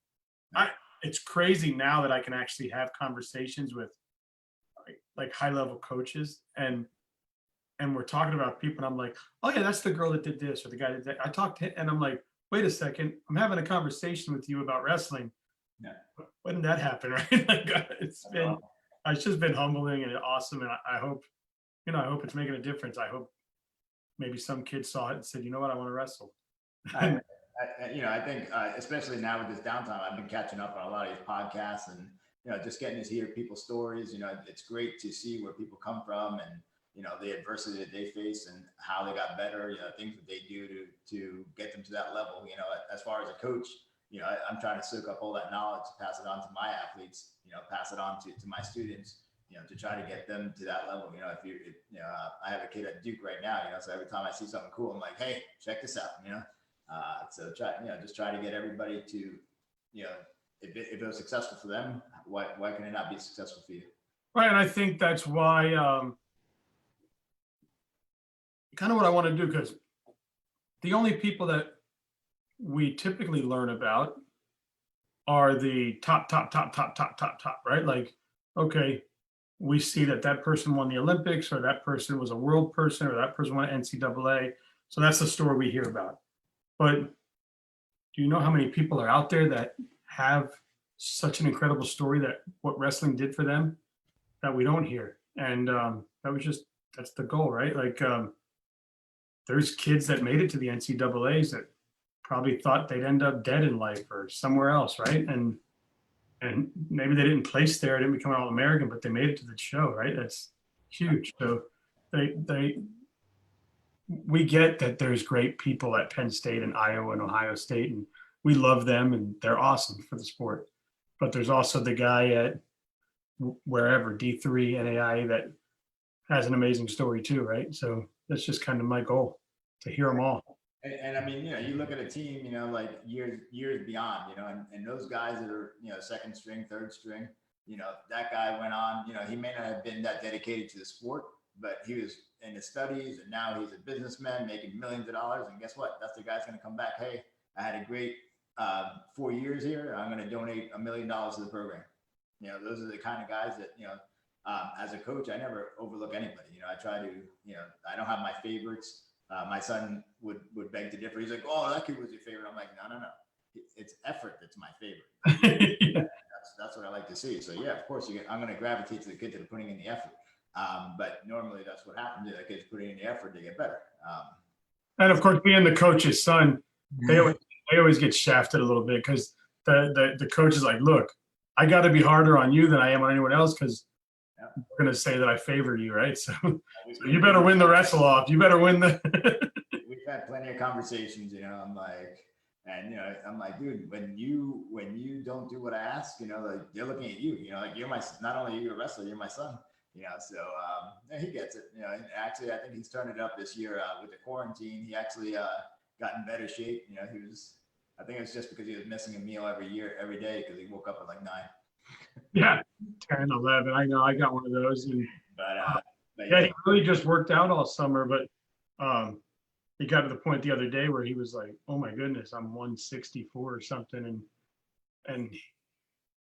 It's crazy now that I can actually have conversations with like high level coaches and we're talking about people and I'm like, oh yeah, that's the girl that did this or the guy that did that. I talked to and I'm like, wait a second, I'm having a conversation with you about wrestling. Yeah. When did that happen? Right? Like, it's just been humbling and awesome. And I hope, I hope it's making a difference. I hope maybe some kids saw it and said, you know what, I want to wrestle. I think especially now with this downtime, I've been catching up on a lot of these podcasts and just getting to hear people's stories. It's great to see where people come from and the adversity that they face and how they got better. Things that they do to get them to that level. As far as a coach, I'm trying to soak up all that knowledge, pass it on to my athletes. Pass it on to my students. To try to get them to that level. I have a kid at Duke right now. So every time I see something cool, I'm like, hey, check this out. So just try to get everybody to, if it was successful for them, why can it not be successful for you? Right. And I think that's why, kind of what I want to do, because the only people that we typically learn about are the top, right? Like, okay, we see that person won the Olympics or that person was a world person or that person won NCAA. So that's the story we hear about. But do you know how many people are out there that have such an incredible story that what wrestling did for them that we don't hear? And that's the goal, right? Like there's kids that made it to the NCAAs that probably thought they'd end up dead in life or somewhere else, right? And maybe they didn't place there, didn't become an All-American, but they made it to the show, right? That's huge. So we get that there's great people at Penn State and Iowa and Ohio State, and we love them and they're awesome for the sport. But there's also the guy at wherever, D3, NAIA, that has an amazing story too, right? So that's just kind of my goal, to hear them all. And I mean, you look at a team, like years beyond, and those guys that are, second string, third string, that guy went on, he may not have been that dedicated to the sport, but he was in his studies and now he's a businessman making millions of dollars. And guess what? That's the guy's going to come back. Hey, I had a great 4 years here. I'm going to donate $1 million to the program. Those are the kind of guys that, as a coach, I never overlook anybody. I try to, I don't have my favorites. My son would beg to differ. He's like, oh, that kid was your favorite. I'm like, no. It's effort that's my favorite. Yeah. That's what I like to see. So yeah, of course, I'm going to gravitate to the kids that are putting in the effort. But normally that's what happens. The kids putting in the effort to get better. And of course, being the coach's son, they always get shafted a little bit because the coach is like, look, I got to be harder on you than I am on anyone else because I'm going to say that I favor you, right? So you better win the wrestle off. You better win the. We've had plenty of conversations, I'm like, I'm like, dude, when you don't do what I ask, like they're looking at you, like you're not only you're a wrestler, you're my son, so he gets it, and actually I think he's turned it up this year with the quarantine. He actually got in better shape. I think it's just because he was missing a meal every day because he woke up at like 9. Yeah, 10, 11. I know I got one of those. And, but yeah, he really just worked out all summer, but he got to the point the other day where he was like, oh my goodness, I'm 164 or something. And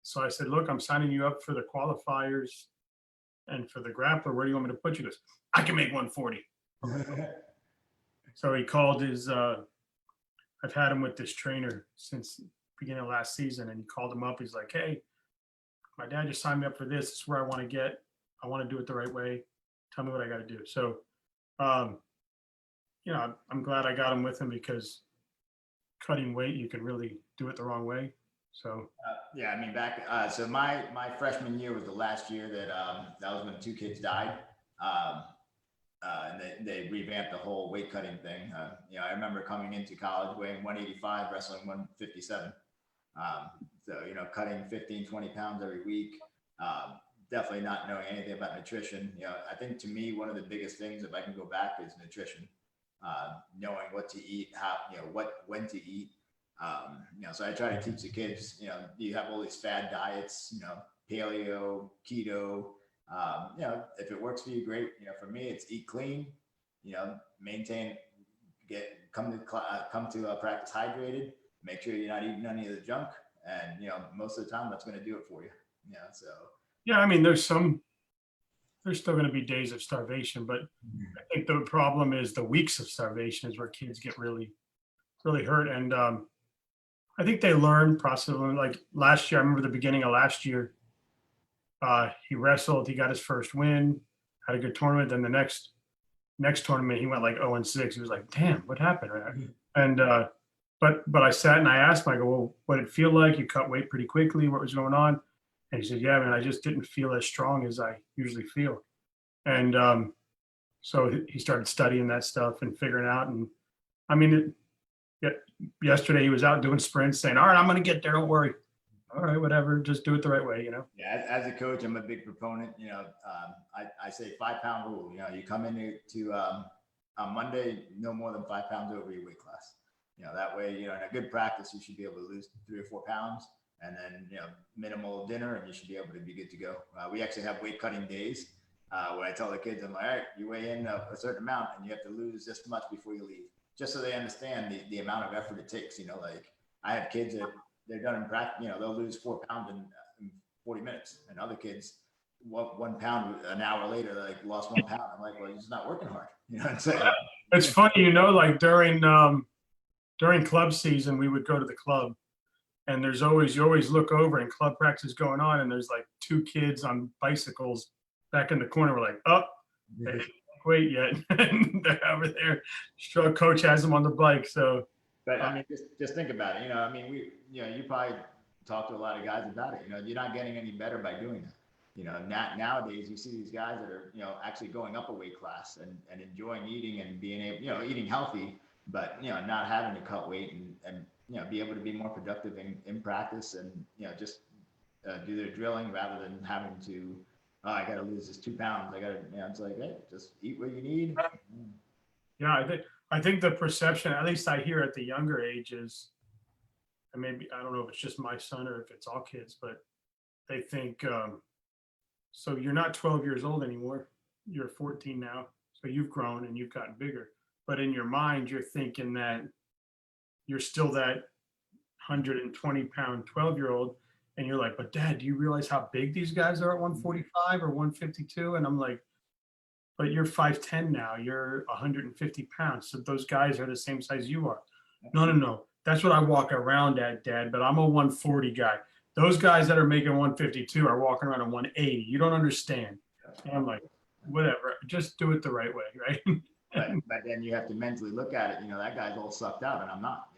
so I said, look, I'm signing you up for the qualifiers and for the grappler. Where do you want me to put you? He goes, I can make 140. So he called his, I've had him with this trainer since the beginning of last season, and he called him up. He's like, hey, my dad just signed me up for this. It's where I want to get. I want to do it the right way. Tell me what I got to do. So, I'm glad I got him with him because cutting weight, you can really do it the wrong way. So, yeah, I mean, back, so my freshman year was the last year that was when 2 kids died. And they revamped the whole weight cutting thing. I remember coming into college weighing 185, wrestling 157. So, cutting 15, 20 pounds every week, definitely not knowing anything about nutrition. I think to me, one of the biggest things, if I can go back, is nutrition, knowing what to eat, how, when to eat. So I try to teach the kids, you have all these fad diets, paleo, keto, If it works for you, great. For me, it's eat clean, maintain, come to practice hydrated, make sure you're not eating any of the junk. And, most of the time that's going to do it for you. So. Yeah. I mean, there's still going to be days of starvation, but I think the problem is the weeks of starvation is where kids get really, really hurt. And I think they learn process. Like last year, I remember the beginning of last year, he wrestled, he got his first win, had a good tournament. Then the next tournament, he went like 0-6. He was like, damn, what happened? And but I sat and I asked him, I go, well, what did it feel like? You cut weight pretty quickly. What was going on? And he said, yeah, man, I just didn't feel as strong as I usually feel. And so he started studying that stuff and figuring out. And I mean, yesterday he was out doing sprints saying, all right, I'm going to get there. Don't worry. All right, whatever. Just do it the right way, Yeah, as a coach, I'm a big proponent. I say 5-pound rule. You come into on Monday, no more than 5 pounds over your weight class. That way, in a good practice, you should be able to lose 3 or 4 pounds, and then minimal dinner, and you should be able to be good to go. We actually have weight cutting days where I tell the kids, I'm like, all right, you weigh in a certain amount, and you have to lose this much before you leave, just so they understand the amount of effort it takes. Like I have kids that they're done in practice, they'll lose 4 pounds in 40 minutes. And other kids, 1 pound an hour later, they like lost 1 pound. I'm like, well, you're just not working hard. You know what I'm saying? It's funny, like during club season, we would go to the club and you always look over and club practice is going on. And there's like 2 kids on bicycles back in the corner. We're like, oh, they didn't wait yet. And they're over there. Coach has them on the bike. So, but I mean, just think about it. I mean, you probably talk to a lot of guys about it. You're not getting any better by doing that. Nowadays you see these guys that are, actually going up a weight class and enjoying eating and being able, eating healthy, but, not having to cut weight and be able to be more productive in practice and, just do their drilling rather than having to, oh, I got to lose this 2 pounds. I got to, it's like, hey, just eat what you need. Yeah, I think the perception, at least I hear at the younger ages, and maybe I don't know if it's just my son or if it's all kids, but they think, so you're not 12 years old anymore. You're 14 now. So you've grown and you've gotten bigger. But in your mind, you're thinking that you're still that 120-pound 12-year-old. And you're like, but Dad, do you realize how big these guys are at 145 or 152? And I'm like, but you're 5'10" now. You're 150 pounds. So those guys are the same size you are. No. That's what I walk around at, Dad. But I'm a 140 guy. Those guys that are making 152 are walking around at 180. You don't understand. And I'm like, whatever. Just do it the right way, right? But then you have to mentally look at it. That guy's all sucked out, and I'm not.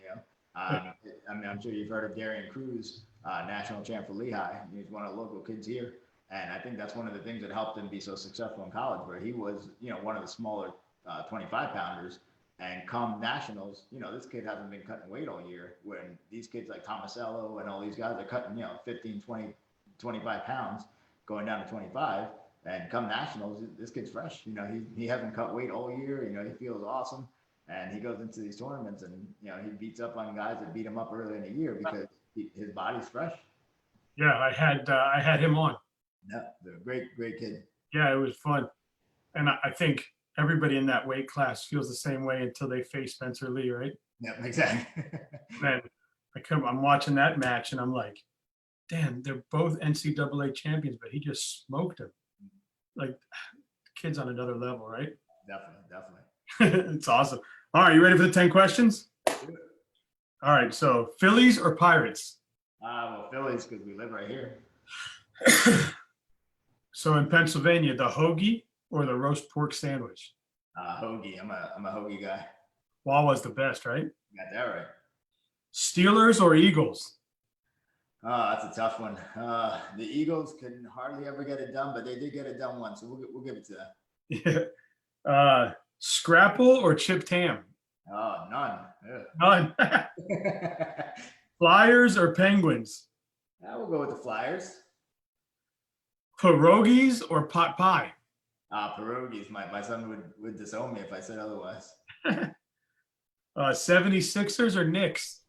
I mean, I'm sure you've heard of Darian Cruz, national champ for Lehigh. He's one of the local kids here. And I think that's one of the things that helped him be so successful in college, where he was, one of the smaller 25-pounders. And come nationals, this kid hasn't been cutting weight all year, when these kids like Tomasello and all these guys are cutting, 15, 20, 25 pounds, going down to 25. And come nationals, this kid's fresh. He hasn't cut weight all year. He feels awesome. And he goes into these tournaments and, he beats up on guys that beat him up earlier in the year because his body's fresh. Yeah, I had him on. Yeah, they're a great kid. Yeah, it was fun. And I think everybody in that weight class feels the same way until they face Spencer Lee, right? Yeah, exactly. And I'm watching that match and I'm like, damn, they're both NCAA champions, but he just smoked him. Like, the kid's on another level, right? Definitely. It's awesome. All right, you ready for the 10 questions? All right, so Phillies or Pirates? Well, Phillies, because we live right here. So in Pennsylvania, the hoagie or the roast pork sandwich? Hoagie. I'm a hoagie guy. Wawa's the best, right? Got that right. Steelers or Eagles? That's a tough one. The Eagles can hardly ever get it done, but they did get it done once, so we'll give it to them. Yeah. Scrapple or chipped ham? None. None. Flyers or Penguins? We'll go with the Flyers. Pierogies or pot pie? Pierogies. My son would disown me if I said otherwise. 76ers or Knicks?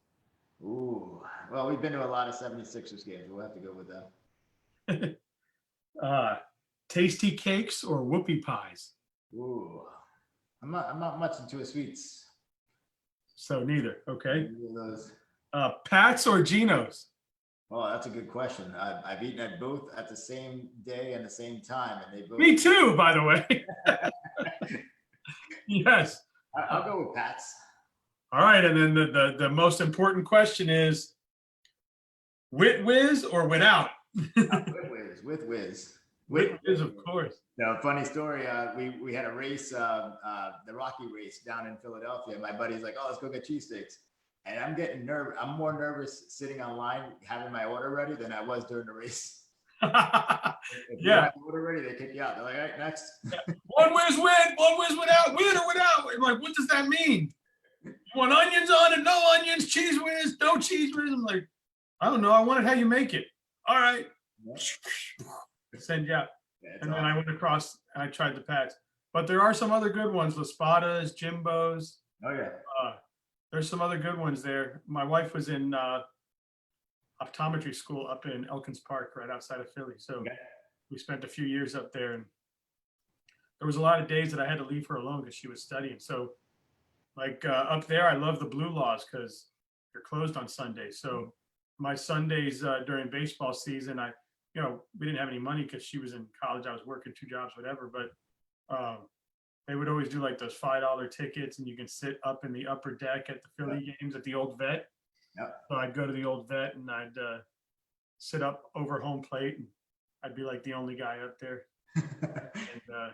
Ooh. Well, we've been to a lot of 76ers games. We'll have to go with them. Tasty cakes or whoopie pies? Ooh, I'm not much into sweets. So neither. Okay. Neither of those. Pat's or Geno's? Oh, that's a good question. I've eaten at both at the same day and the same time, and they both. Me too, by the way. Yes. I'll go with Pat's. All right, and then the most important question is, with whiz or without? With whiz. With whiz, of course. No, funny story. We had a race, the Rocky race down in Philadelphia. My buddy's like, "Oh, let's go get cheesesteaks," and I'm getting nervous. I'm more nervous sitting online having my order ready than I was during the race. If you have your order ready, they kick you out. They're like, "All right, next." Yeah. One whiz with, one whiz without, with or without. I'm like, what does that mean? You want onions on it? No onions. Cheese whiz, no cheese whiz. I'm like, I don't know. I want it how you make it. All right. Send you out. Yeah, and then awesome. I went across and I tried the Pats. But there are some other good ones, La Spada's, Jimbo's. Oh yeah. There's some other good ones there. My wife was in optometry school up in Elkins Park, right outside of Philly. So we spent a few years up there, and there was a lot of days that I had to leave her alone because she was studying. So like up there, I love the Blue Laws because they're closed on Sundays. So my Sundays during baseball season, we didn't have any money because she was in college. I was working 2 jobs, whatever. But they would always do like those $5 tickets, and you can sit up in the upper deck at the Philly games at the old vet. Yep. So I'd go to the old vet and I'd sit up over home plate, and I'd be like the only guy up there. And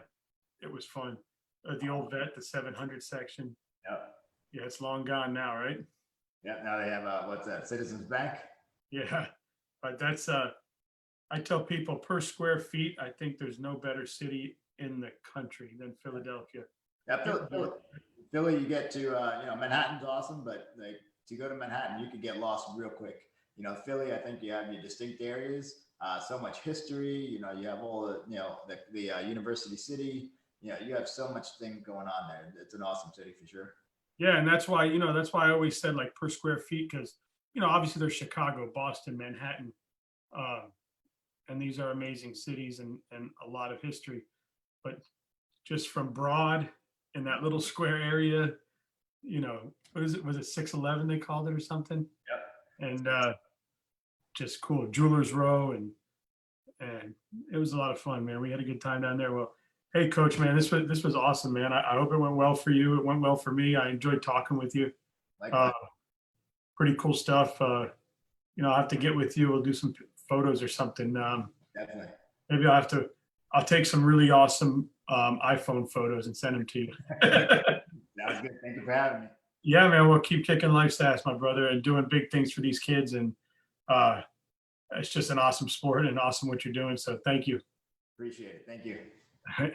it was fun. The old vet, the 700 section. Yep. Yeah, it's long gone now, right? Yeah. Now they have what's that? Citizens Bank. Yeah, but that's I tell people per square feet, I think there's no better city in the country than Philadelphia. Yeah, Philly, you get to Manhattan's awesome, but like to go to Manhattan, you could get lost real quick. Philly, I think you have your distinct areas, so much history. You have all the University City. You have so much thing going on there. It's an awesome city for sure. Yeah, and that's why I always said like per square feet, because obviously there's Chicago, Boston, Manhattan, and these are amazing cities and a lot of history. But just from Broad in that little square area, what is it? Was it 611 they called it or something? Yep. And just cool. Jewelers Row, and it was a lot of fun, man. We had a good time down there. Well, hey, Coach, man, this was awesome, man. I hope it went well for you. It went well for me. I enjoyed talking with you. Pretty cool stuff. I'll have to get with you. We'll do some photos or something. Definitely. Maybe I'll take some really awesome iPhone photos and send them to you. That was good. Thank you for having me. Yeah, man. We'll keep kicking life's ass, my brother, and doing big things for these kids. And it's just an awesome sport and awesome what you're doing. So thank you. Appreciate it. Thank you. All right.